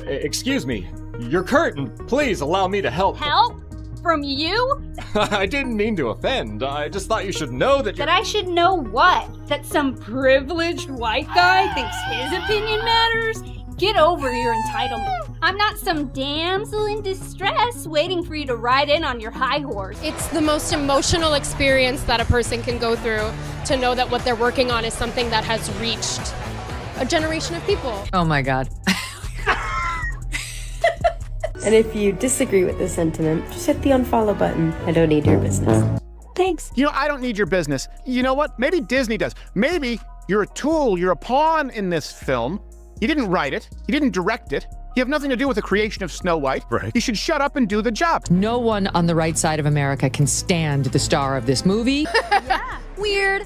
Excuse me. Your curtain. Please allow me to help. Help? From you? I didn't mean to offend. I just thought you should know that That I should know what? That some privileged white guy thinks his opinion matters? Get over your entitlement. I'm not some damsel in distress waiting for you to ride in on your high horse. It's the most emotional experience that a person can go through to know that what they're working on is something that has reached a generation of people. Oh my God. And if you disagree with this sentiment, just hit the unfollow button. I don't need your business. Thanks. You know, I don't need your business. You know what? Maybe Disney does. Maybe you're a tool, you're a pawn in this film. You didn't write it. You didn't direct it. You have nothing to do with the creation of Snow White. Right. You should shut up and do the job. No one on the right side of America can stand the star of this movie. Yeah. Weird.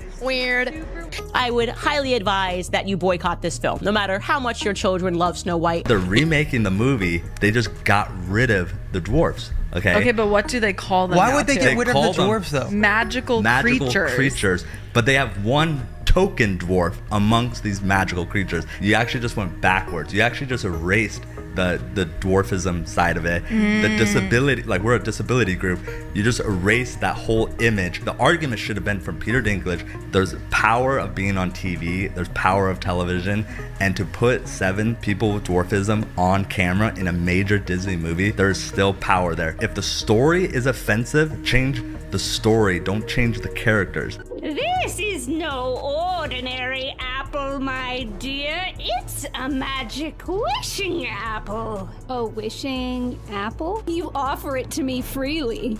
I would highly advise that you boycott this film, no matter how much your children love Snow White. They're remaking the movie. They just got rid of the dwarfs. Okay, but what do they call them? Why would they get rid of the dwarves, though? Magical creatures. But they have one token dwarf amongst these magical creatures. You actually just went backwards. You actually just erased the dwarfism side of it. The disability, like we're a disability group. You just erased that whole image. The argument should have been from Peter Dinklage. There's power of being on TV. There's power of television. And to put 7 people with dwarfism on camera in a major Disney movie, there's still power there. If the story is offensive, change the story. Don't change the characters. This is no ordinary apple, my dear. It's a magic wishing apple. A wishing apple? You offer it to me freely.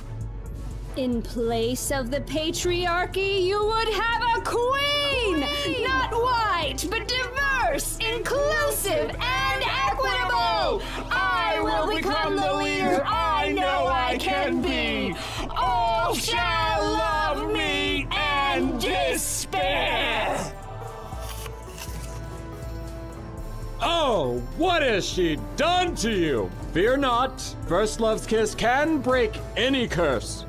In place of the patriarchy, you would have a queen! Not white, but diverse, inclusive, and equitable! I will become the leader I know I can be! All shall love me and despair! Oh, what has she done to you? Fear not. First love's kiss can break any curse.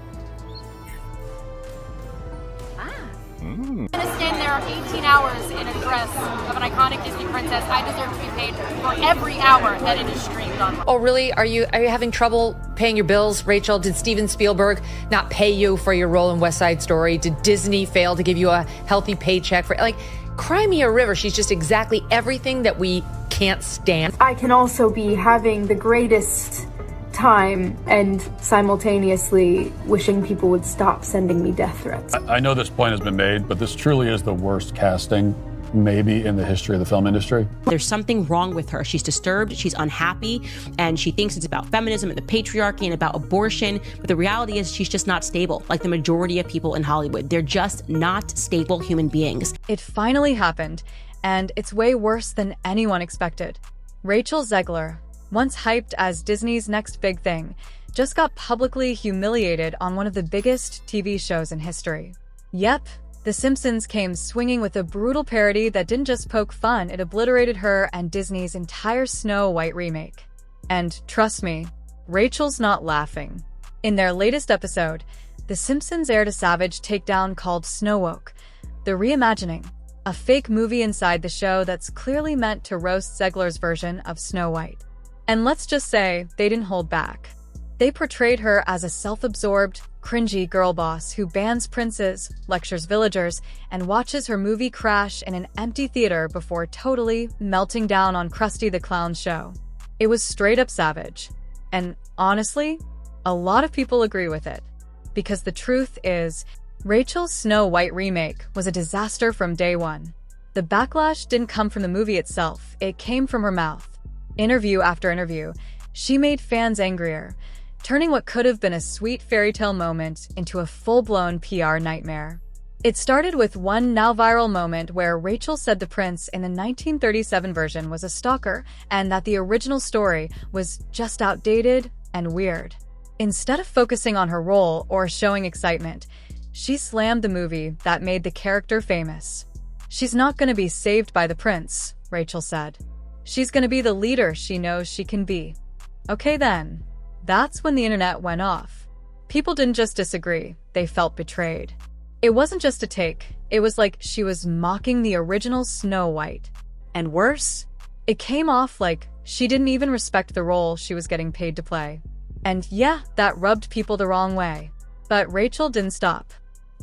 I'm gonna stand there 18 hours in a dress of an iconic Disney princess. I deserve to be paid for every hour that it is streamed on. Oh, really? Are you having trouble paying your bills, Rachel? Did Steven Spielberg not pay you for your role in West Side Story? Did Disney fail to give you a healthy paycheck for, like, cry me a river? She's just exactly everything that we can't stand. I can also be having the greatest time and simultaneously wishing people would stop sending me death threats. I know this point has been made, but this truly is the worst casting maybe in the history of the film industry. There's something wrong with her. She's disturbed, she's unhappy, and she thinks it's about feminism and the patriarchy and about abortion. But the reality is she's just not stable, like the majority of people in Hollywood. They're just not stable human beings. It finally happened, and it's way worse than anyone expected. Rachel Zegler, once hyped as Disney's next big thing, just got publicly humiliated on one of the biggest TV shows in history. Yep, The Simpsons came swinging with a brutal parody that didn't just poke fun, it obliterated her and Disney's entire Snow White remake. And trust me, Rachel's not laughing. In their latest episode, The Simpsons aired a savage takedown called Snowwoke, the Reimagining, a fake movie inside the show that's clearly meant to roast Zegler's version of Snow White. And let's just say they didn't hold back. They portrayed her as a self-absorbed, cringey girl boss who bans princes, lectures villagers, and watches her movie crash in an empty theater before totally melting down on Krusty the Clown's show. It was straight up savage. And honestly, a lot of people agree with it. Because the truth is, Rachel's Snow White remake was a disaster from day one. The backlash didn't come from the movie itself, it came from her mouth. Interview after interview, she made fans angrier, turning what could have been a sweet fairy tale moment into a full-blown PR nightmare. It started with one now-viral moment where Rachel said the prince in the 1937 version was a stalker and that the original story was just outdated and weird. Instead of focusing on her role or showing excitement, she slammed the movie that made the character famous. She's not going to be saved by the prince, Rachel said. She's going to be the leader she knows she can be. Okay then. That's when the internet went off. People didn't just disagree, they felt betrayed. It wasn't just a take, it was like she was mocking the original Snow White. And worse, It came off like she didn't even respect the role she was getting paid to play. And yeah, that rubbed people the wrong way. But Rachel didn't stop.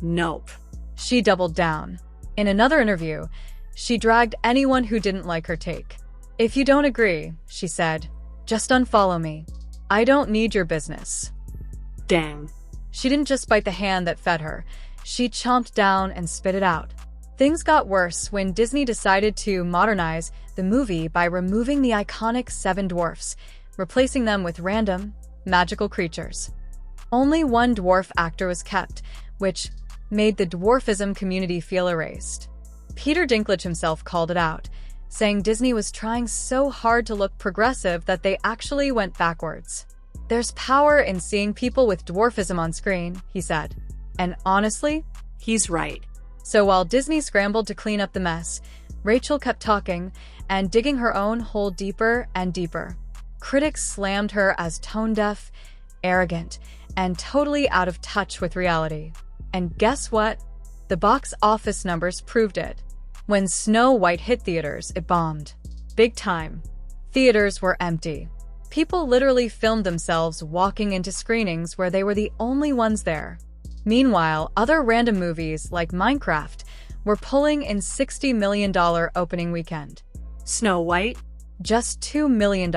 Nope. She doubled down. In another interview, she dragged anyone who didn't like her take. "If you don't agree," she said, "just unfollow me. I don't need your business." Dang. She didn't just bite the hand that fed her. She chomped down and spit it out. Things got worse when Disney decided to modernize the movie by removing the iconic 7 dwarfs, replacing them with random, magical creatures. Only one dwarf actor was kept, which made the dwarfism community feel erased. Peter Dinklage himself called it out, saying Disney was trying so hard to look progressive that they actually went backwards. "There's power in seeing people with dwarfism on screen," he said. And honestly, he's right. So while Disney scrambled to clean up the mess, Rachel kept talking and digging her own hole deeper and deeper. Critics slammed her as tone-deaf, arrogant, and totally out of touch with reality. And guess what? The box office numbers proved it. When Snow White hit theaters, it bombed. Big time. Theaters were empty. People literally filmed themselves walking into screenings where they were the only ones there. Meanwhile, other random movies like Minecraft were pulling in $60 million opening weekend. Snow White? Just $2 million.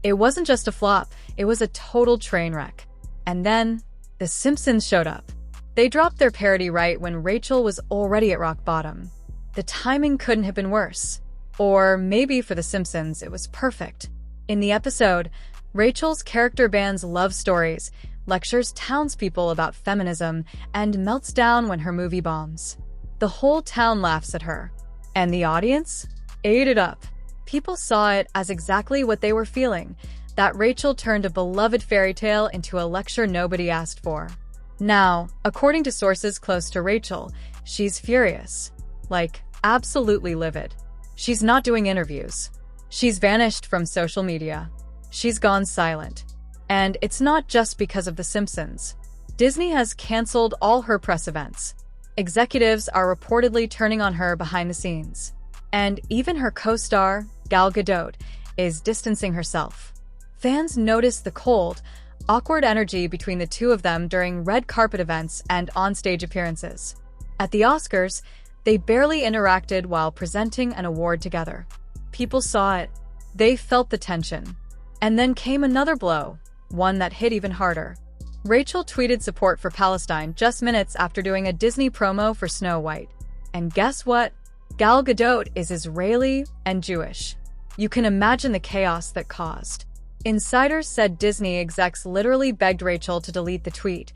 It wasn't just a flop, it was a total train wreck. And then, The Simpsons showed up. They dropped their parody right when Rachel was already at rock bottom. The timing couldn't have been worse. Or maybe for The Simpsons, it was perfect. In the episode, Rachel's character bans love stories, lectures townspeople about feminism, and melts down when her movie bombs. The whole town laughs at her. And the audience ate it up. People saw it as exactly what they were feeling, that Rachel turned a beloved fairy tale into a lecture nobody asked for. Now, according to sources close to Rachel, she's furious. Like, absolutely livid. She's not doing interviews. She's vanished from social media. She's gone silent. And it's not just because of The Simpsons. Disney has canceled all her press events. Executives are reportedly turning on her behind the scenes. And even her co-star, Gal Gadot, is distancing herself. Fans noticed the cold, awkward energy between the two of them during red carpet events and onstage appearances. At the Oscars, they barely interacted while presenting an award together. People saw it. They felt the tension. And then came another blow, one that hit even harder. Rachel tweeted support for Palestine just minutes after doing a Disney promo for Snow White. And guess what? Gal Gadot is Israeli and Jewish. You can imagine the chaos that caused. Insiders said Disney execs literally begged Rachel to delete the tweet,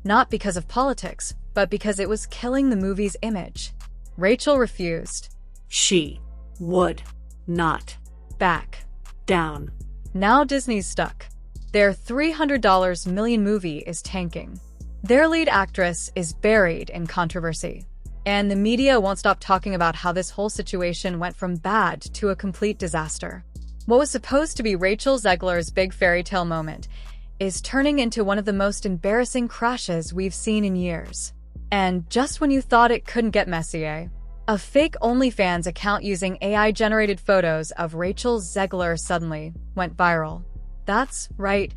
not because of politics, but because it was killing the movie's image. Rachel refused. She would not back down. Now Disney's stuck. Their $300 million movie is tanking. Their lead actress is buried in controversy. And the media won't stop talking about how this whole situation went from bad to a complete disaster. What was supposed to be Rachel Zegler's big fairy tale moment is turning into one of the most embarrassing crashes we've seen in years. And just when you thought it couldn't get messier, a fake OnlyFans account using AI-generated photos of Rachel Zegler suddenly went viral. That's right,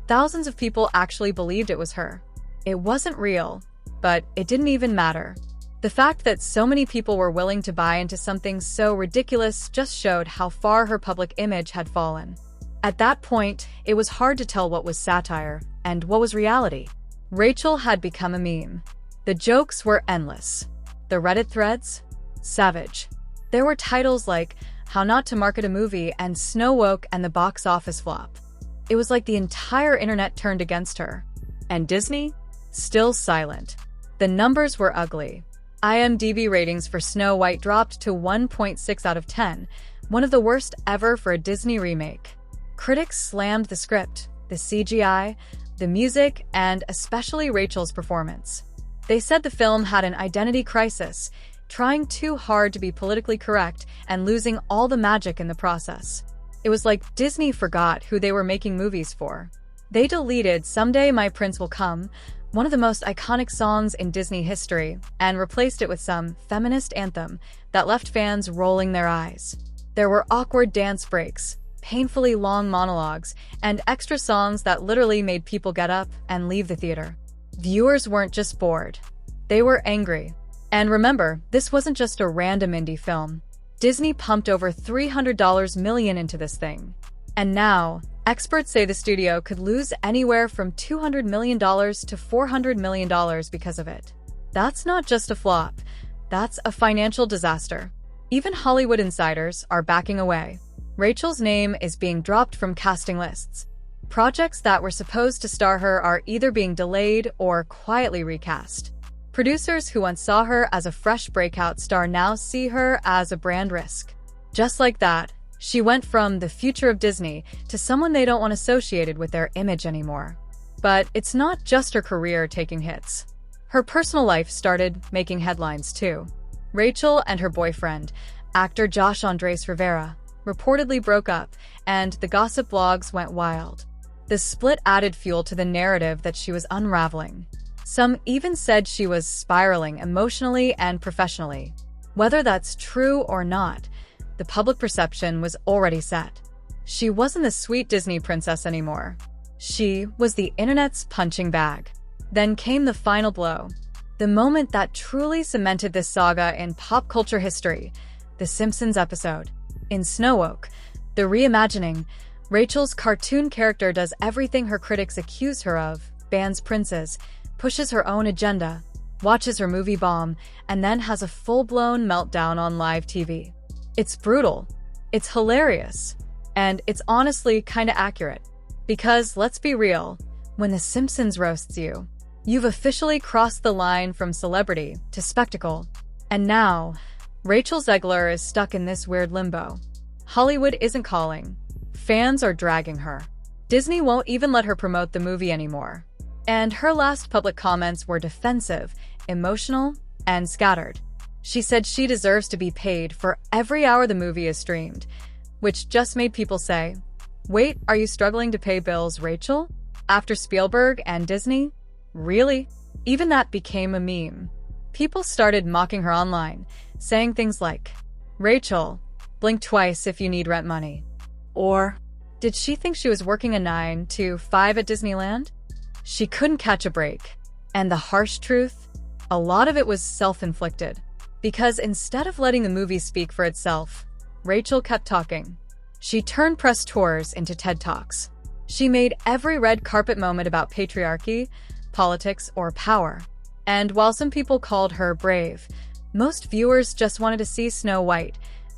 thousands of people actually believed it was her. It wasn't real, but it didn't even matter. The fact that so many people were willing to buy into something so ridiculous just showed how far her public image had fallen. At that point, it was hard to tell what was satire and what was reality. Rachel had become a meme. The jokes were endless. The Reddit threads? Savage. There were titles like How Not to Market a Movie and Snowwoke and the Box Office Flop. It was like the entire internet turned against her. And Disney? Still silent. The numbers were ugly. IMDb ratings for Snow White dropped to 1.6 out of 10, one of the worst ever for a Disney remake. Critics slammed the script, the CGI, the music, and especially Rachel's performance. They said the film had an identity crisis, trying too hard to be politically correct and losing all the magic in the process. It was like Disney forgot who they were making movies for. They deleted Someday My Prince Will Come, one of the most iconic songs in Disney history, and replaced it with some feminist anthem that left fans rolling their eyes. There were awkward dance breaks, painfully long monologues, and extra songs that literally made people get up and leave the theater. Viewers weren't just bored. They were angry. And remember, this wasn't just a random indie film. Disney pumped over $300 million into this thing. And now, experts say the studio could lose anywhere from $200 million to $400 million because of it. That's not just a flop. That's a financial disaster. Even Hollywood insiders are backing away. Rachel's name is being dropped from casting lists. Projects that were supposed to star her are either being delayed or quietly recast. Producers who once saw her as a fresh breakout star now see her as a brand risk. Just like that, she went from the future of Disney to someone they don't want associated with their image anymore. But it's not just her career taking hits. Her personal life started making headlines too. Rachel and her boyfriend, actor Josh Andres Rivera, reportedly broke up, and the gossip blogs went wild. The split added fuel to the narrative that she was unraveling. Some even said she was spiraling emotionally and professionally. Whether that's true or not, the public perception was already set. She wasn't the sweet Disney princess anymore. She was the internet's punching bag. Then came the final blow. The moment that truly cemented this saga in pop culture history, the Simpsons episode. In Snowwoke, the Reimagining, Rachel's cartoon character does everything her critics accuse her of, bans princes, pushes her own agenda, watches her movie bomb, and then has a full-blown meltdown on live TV. It's brutal, it's hilarious, and it's honestly kinda accurate. Because, let's be real, when The Simpsons roasts you, you've officially crossed the line from celebrity to spectacle. And now, Rachel Zegler is stuck in this weird limbo. Hollywood isn't calling. Fans are dragging her. Disney won't even let her promote the movie anymore. And her last public comments were defensive, emotional, and scattered. She said she deserves to be paid for every hour the movie is streamed, which just made people say, "Wait, are you struggling to pay bills, Rachel? After Spielberg and Disney? Really?" Even that became a meme. People started mocking her online, saying things like, "Rachel, blink twice if you need rent money." Or, did she think she was working a 9 to 5 at Disneyland? She couldn't catch a break. And the harsh truth? A lot of it was self-inflicted. Because instead of letting the movie speak for itself, Rachel kept talking. She turned press tours into TED Talks. She made every red carpet moment about patriarchy, politics, or power. And while some people called her brave, most viewers just wanted to see Snow White,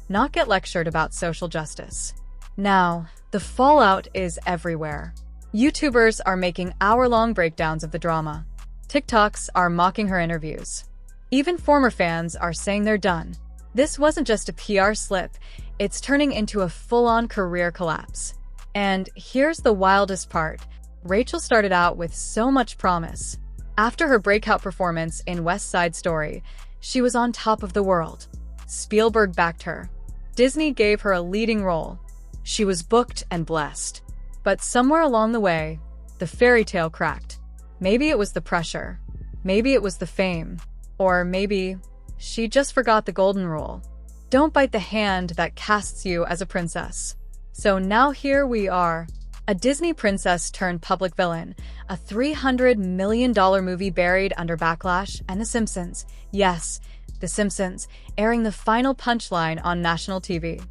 not get lectured about social justice. Now, the fallout is everywhere. YouTubers are making hour-long breakdowns of the drama. TikToks are mocking her interviews. Even former fans are saying they're done. This wasn't just a PR slip, it's turning into a full-on career collapse. And here's the wildest part. Rachel started out with so much promise. After her breakout performance in West Side Story, she was on top of the world. Spielberg backed her. Disney gave her a leading role. She was booked and blessed. But somewhere along the way, the fairy tale cracked. Maybe it was the pressure. Maybe it was the fame. Or maybe she just forgot the golden rule. Don't bite the hand that casts you as a princess. So now here we are, a Disney princess turned public villain, a $300 million movie buried under backlash, and The Simpsons. Yes, The Simpsons, airing the final punchline on national TV.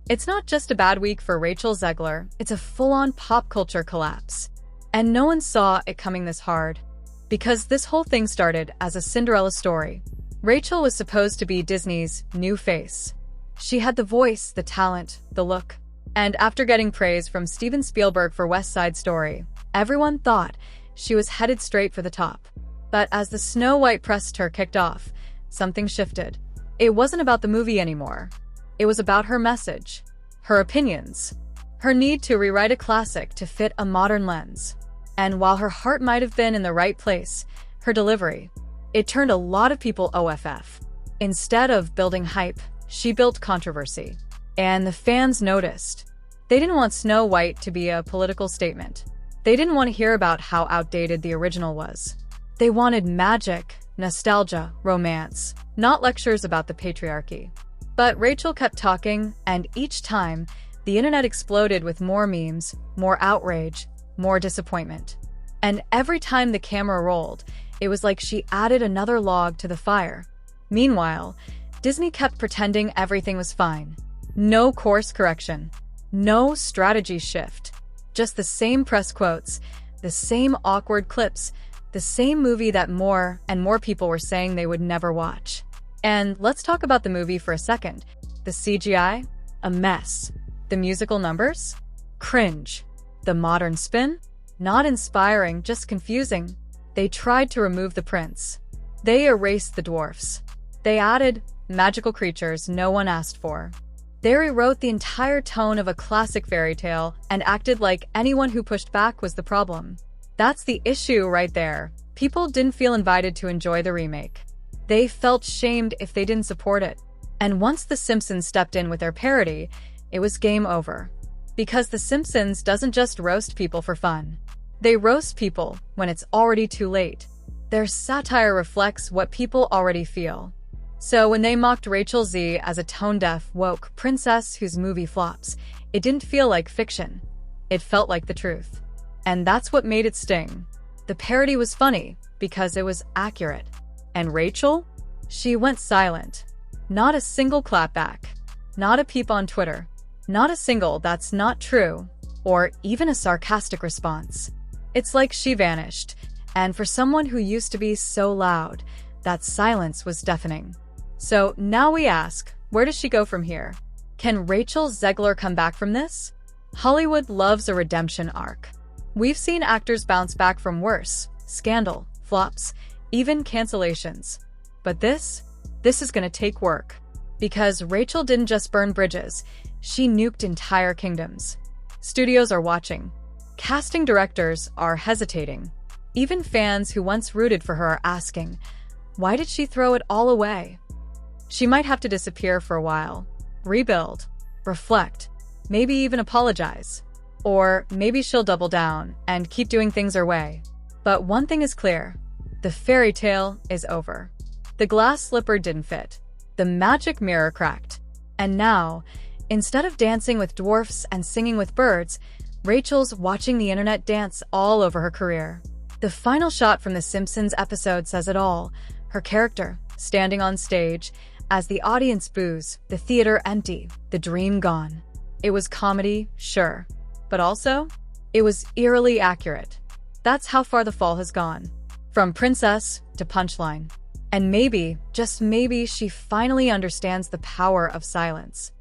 It's not just a bad week for Rachel Zegler, it's a full-on pop culture collapse. And no one saw it coming this hard. Because this whole thing started as a Cinderella story. Rachel was supposed to be Disney's new face. She had the voice, the talent, the look. And after getting praise from Steven Spielberg for West Side Story, everyone thought she was headed straight for the top. But as the Snow White press tour kicked off, something shifted. It wasn't about the movie anymore. It was about her message, her opinions, her need to rewrite a classic to fit a modern lens. And while her heart might have been in the right place, her delivery, it turned a lot of people OFF. Instead of building hype, she built controversy. And the fans noticed. They didn't want Snow White to be a political statement. They didn't want to hear about how outdated the original was. They wanted magic, nostalgia, romance, not lectures about the patriarchy. But Rachel kept talking, and each time, the internet exploded with more memes, more outrage, more disappointment. And every time the camera rolled, it was like she added another log to the fire. Meanwhile, Disney kept pretending everything was fine. No course correction. No strategy shift. Just the same press quotes, the same awkward clips, the same movie that more and more people were saying they would never watch. And let's talk about the movie for a second. The CGI? A mess. The musical numbers? Cringe. The modern spin? Not inspiring, just confusing. They tried to remove the prince. They erased the dwarfs. They added magical creatures no one asked for. They rewrote the entire tone of a classic fairy tale and acted like anyone who pushed back was the problem. That's the issue right there. People didn't feel invited to enjoy the remake. They felt shamed if they didn't support it. And once The Simpsons stepped in with their parody, it was game over. Because The Simpsons doesn't just roast people for fun. They roast people when it's already too late. Their satire reflects what people already feel. So when they mocked Rachel Z as a tone-deaf, woke princess whose movie flops, it didn't feel like fiction. It felt like the truth. And that's what made it sting. The parody was funny because it was accurate. And Rachel? She went silent. Not a single clapback. Not a peep on Twitter. Not a single "that's not true," or even a sarcastic response. It's like she vanished. And for someone who used to be so loud, that silence was deafening. So now we ask, where does she go from here? Can Rachel Zegler come back from this? Hollywood loves a redemption arc. We've seen actors bounce back from worse, scandal, flops, even cancellations. But this is gonna take work. Because Rachel didn't just burn bridges, she nuked entire kingdoms. Studios are watching. Casting directors are hesitating. Even fans who once rooted for her are asking, why did she throw it all away? She might have to disappear for a while, rebuild, reflect, maybe even apologize. Or maybe she'll double down and keep doing things her way. But one thing is clear, the fairy tale is over. The glass slipper didn't fit. The magic mirror cracked. And now, instead of dancing with dwarfs and singing with birds, Rachel's watching the internet dance all over her career. The final shot from the Simpsons episode says it all. Her character, standing on stage, as the audience boos, the theater empty, the dream gone. It was comedy, sure. But also, it was eerily accurate. That's how far the fall has gone. From princess to punchline. And maybe, just maybe, she finally understands the power of silence.